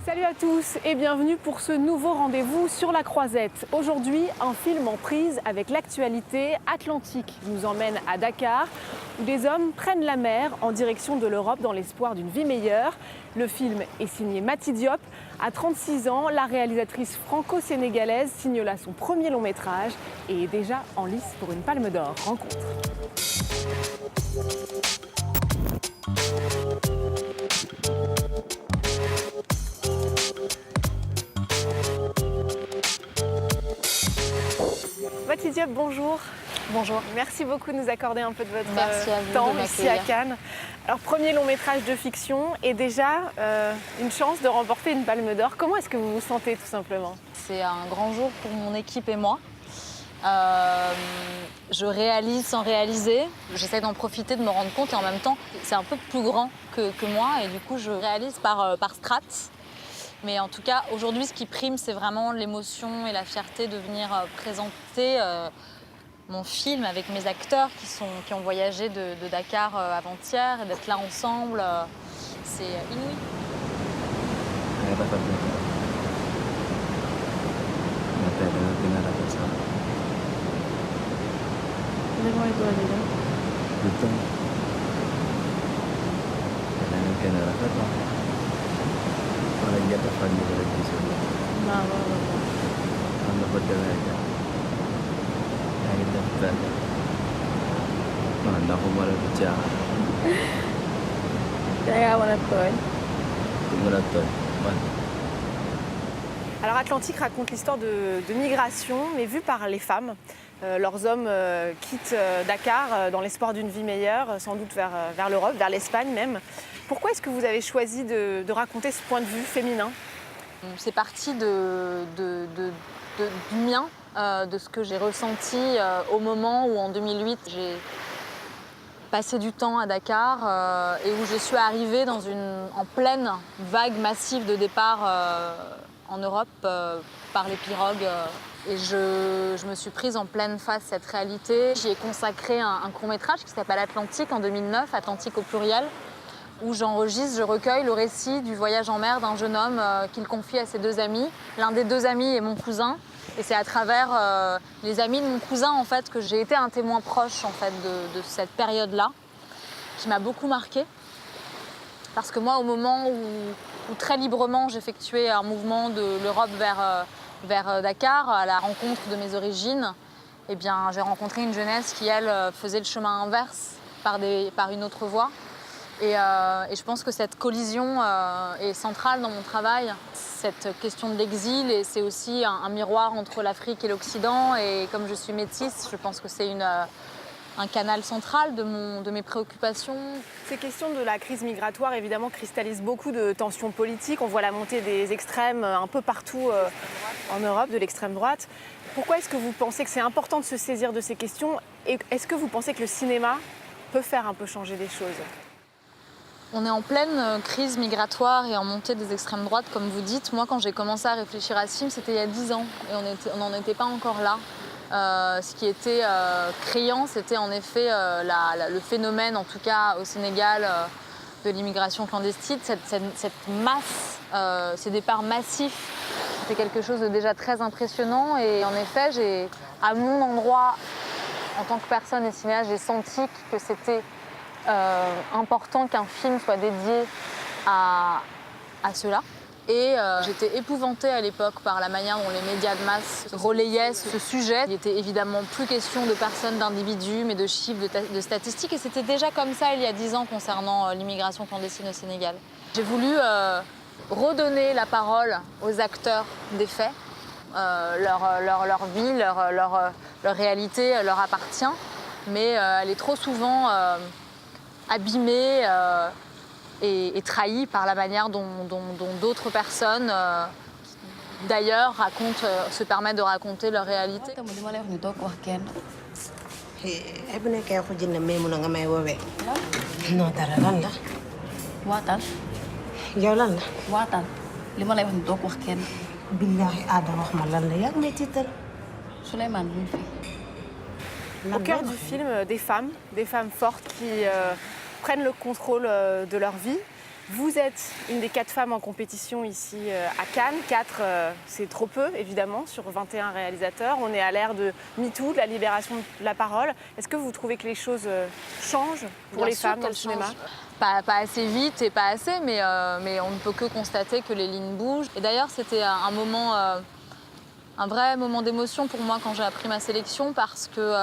Salut à tous et bienvenue pour ce nouveau rendez-vous sur la Croisette. Aujourd'hui, un film en prise avec l'actualité. Atlantique nous emmène à Dakar, où des hommes prennent la mer en direction de l'Europe dans l'espoir d'une vie meilleure. Le film est signé Mati Diop. À 36 ans, la réalisatrice franco-sénégalaise signe là son premier long métrage et est déjà en lice pour une Palme d'Or. Rencontre. Mati Diop, bonjour. Bonjour. Merci beaucoup de nous accorder un peu de votre Merci à vous temps de ici à m'accueillir. Cannes. Alors, premier long métrage de fiction et déjà une chance de remporter une Palme d'Or. Comment est-ce que vous vous sentez tout simplement? C'est un grand jour pour mon équipe et moi. Je réalise sans réaliser. J'essaie d'en profiter, de me rendre compte et en même temps, c'est un peu plus grand que moi et du coup, je réalise par strates. Mais en tout cas, aujourd'hui, ce qui prime, c'est vraiment l'émotion et la fierté de venir présenter mon film avec mes acteurs qui ont voyagé de Dakar avant-hier et d'être là ensemble. C'est inouï. Betul. Karena kena rapat lah. Orang jatuh pagi pada kisah. Allah berdalanya. Yang kita berada. Mana aku malah bicara. Saya Wanatoy. Meraton. Alors Atlantique raconte l'histoire de migration, mais vue par les femmes. Leurs hommes quittent Dakar dans l'espoir d'une vie meilleure, sans doute vers l'Europe, vers l'Espagne même. Pourquoi est-ce que vous avez choisi de raconter ce point de vue féminin? C'est parti du mien, de ce que j'ai ressenti au moment où, en 2008, j'ai passé du temps à Dakar et où je suis arrivée en pleine vague massive de départ en Europe par les pirogues. Et je me suis prise en pleine face cette réalité. J'y ai consacré un court-métrage qui s'appelle Atlantique en 2009, Atlantique au pluriel, où je recueille le récit du voyage en mer d'un jeune homme qu'il confie à ses deux amis. L'un des deux amis est mon cousin. Et c'est à travers les amis de mon cousin en fait, que j'ai été un témoin proche en fait, de cette période-là, qui m'a beaucoup marquée. Parce que moi, au moment où très librement j'effectuais un mouvement de l'Europe vers Dakar, à la rencontre de mes origines, eh bien, j'ai rencontré une jeunesse qui, elle, faisait le chemin inverse par une autre voie. Et je pense que cette collision est centrale dans mon travail. Cette question de l'exil, et c'est aussi un miroir entre l'Afrique et l'Occident. Et comme je suis métisse, je pense que c'est un canal central de mes préoccupations. Ces questions de la crise migratoire, évidemment, cristallisent beaucoup de tensions politiques. On voit la montée des extrêmes un peu partout en Europe, de l'extrême droite. Pourquoi est-ce que vous pensez que c'est important de se saisir de ces questions? Et est-ce que vous pensez que le cinéma peut faire un peu changer les choses? On est en pleine crise migratoire et en montée des extrêmes droites, comme vous dites. Moi, quand j'ai commencé à réfléchir à ce film, c'était il y a 10 ans et on n'en était pas encore là. Ce qui était criant, c'était en effet le phénomène, en tout cas au Sénégal, de l'immigration clandestine, cette masse, ces départs massifs. C'était quelque chose de déjà très impressionnant. Et en effet, à mon endroit, en tant que personne et cinéaste, j'ai senti que c'était important qu'un film soit dédié à cela. Et j'étais épouvantée à l'époque par la manière dont les médias de masse relayaient ce sujet. Il n'était évidemment plus question de personnes, d'individus, mais de chiffres, de statistiques. Et c'était déjà comme ça il y a 10 ans concernant l'immigration clandestine au Sénégal. J'ai voulu redonner la parole aux acteurs des faits. Leur vie, leur réalité leur appartient. Mais elle est trop souvent abîmée et trahie par la manière dont d'autres personnes, d'ailleurs, se permettent de raconter leur réalité. bu nekkee waxu jinne Maymuna nga may woowee. non dara lan la. waatal yow lan la. waatal li ma lay wax ni doo ko wax kenn. billaahi aada wax ma lan la yaa ngi may tiital. Souleymane bu ñu fi. Au cœur du film, des femmes fortes qui prennent le contrôle de leur vie. Vous êtes une des 4 femmes en compétition ici à Cannes. 4, c'est trop peu, évidemment, sur 21 réalisateurs. On est à l'ère de MeToo, de la libération de la parole. Est-ce que vous trouvez que les choses changent pour les femmes dans le cinéma ? Pas assez vite et pas assez, mais on ne peut que constater que les lignes bougent. Et d'ailleurs, c'était un moment, un vrai moment d'émotion pour moi quand j'ai appris ma sélection, parce que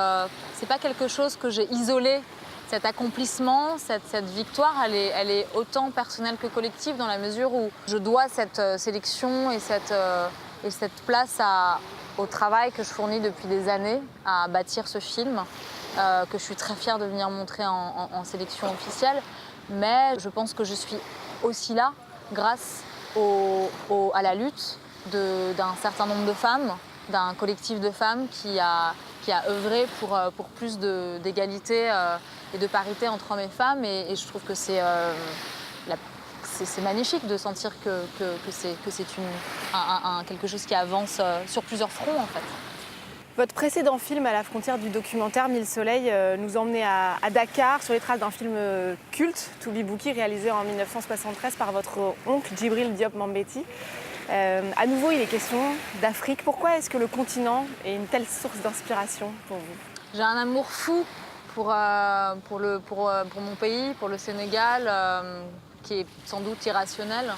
c'est pas quelque chose que j'ai isolé. Cet accomplissement, cette victoire, elle est autant personnelle que collective, dans la mesure où je dois cette sélection et cette place au travail que je fournis depuis des années à bâtir ce film, que je suis très fière de venir montrer en sélection officielle. Mais je pense que je suis aussi là grâce à la lutte d'un certain nombre de femmes, d'un collectif de femmes qui a œuvré pour plus d'égalité et de parité entre hommes et femmes. Et je trouve que c'est magnifique de sentir que c'est quelque chose qui avance sur plusieurs fronts, en fait. Votre précédent film, À la frontière du documentaire, Mille soleils, nous emmenait à Dakar sur les traces d'un film culte, Toubi Bouki, réalisé en 1973 par votre oncle Djibril Diop Mambéty. À nouveau, il est question d'Afrique. Pourquoi est-ce que le continent est une telle source d'inspiration pour vous ? J'ai un amour fou pour mon pays, pour le Sénégal, qui est sans doute irrationnel.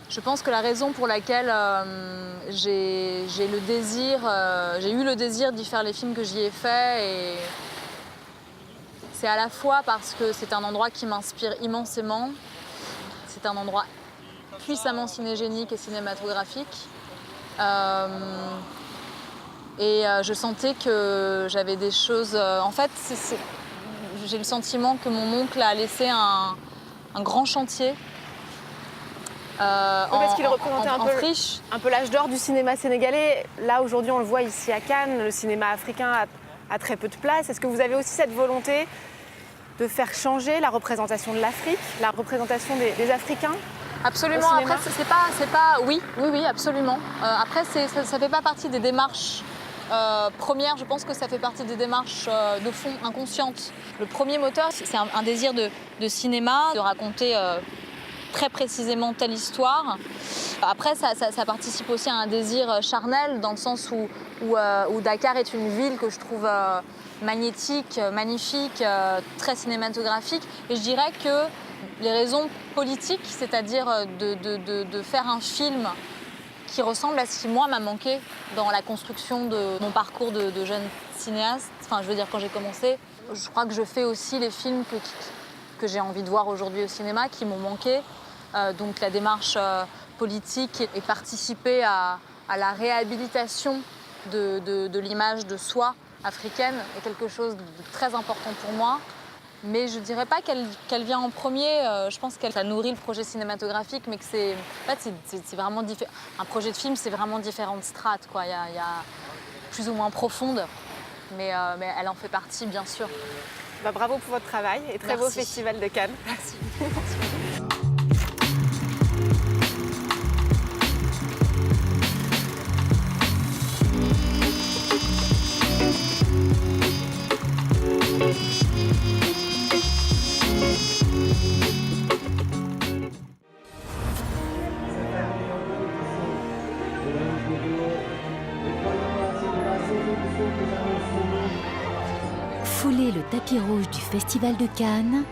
Je pense que la raison pour laquelle j'ai eu le désir d'y faire les films que j'y ai faits, c'est à la fois parce que c'est un endroit qui m'inspire immensément. C'est un endroit puissamment cinégénique et cinématographique. Je sentais que j'avais des choses... En fait, j'ai le sentiment que mon oncle a laissé un grand chantier parce qu'il représentait un peu l'âge d'or du cinéma sénégalais. Là, aujourd'hui, on le voit ici à Cannes, le cinéma africain a très peu de place. Est-ce que vous avez aussi cette volonté de faire changer la représentation de l'Afrique, la représentation des Africains ? Absolument. Après, c'est pas... Oui, absolument. Après, ça fait pas partie des démarches premières. Je pense que ça fait partie des démarches de fond inconscientes. Le premier moteur, c'est un désir de cinéma, de raconter très précisément telle histoire. Après, ça participe aussi à un désir charnel, dans le sens où Dakar est une ville que je trouve magnétique, magnifique, très cinématographique. Et je dirais que les raisons politiques, c'est-à-dire de faire un film qui ressemble à ce qui, moi, m'a manqué dans la construction de mon parcours de jeune cinéaste. Enfin, je veux dire, quand j'ai commencé, je crois que je fais aussi les films que j'ai envie de voir aujourd'hui au cinéma, qui m'ont manqué. Donc la démarche politique et participer à la réhabilitation de l'image de soi africaine est quelque chose de très important pour moi. Mais je ne dirais pas qu'elle vient en premier. Je pense qu'elle nourrit le projet cinématographique, mais que c'est vraiment différent. Un projet de film, c'est vraiment différentes strates, quoi. Il y a plus ou moins profonde, mais elle en fait partie, bien sûr. Bravo pour votre travail et très beau festival de Cannes. Merci. Foulez le tapis rouge du Festival de Cannes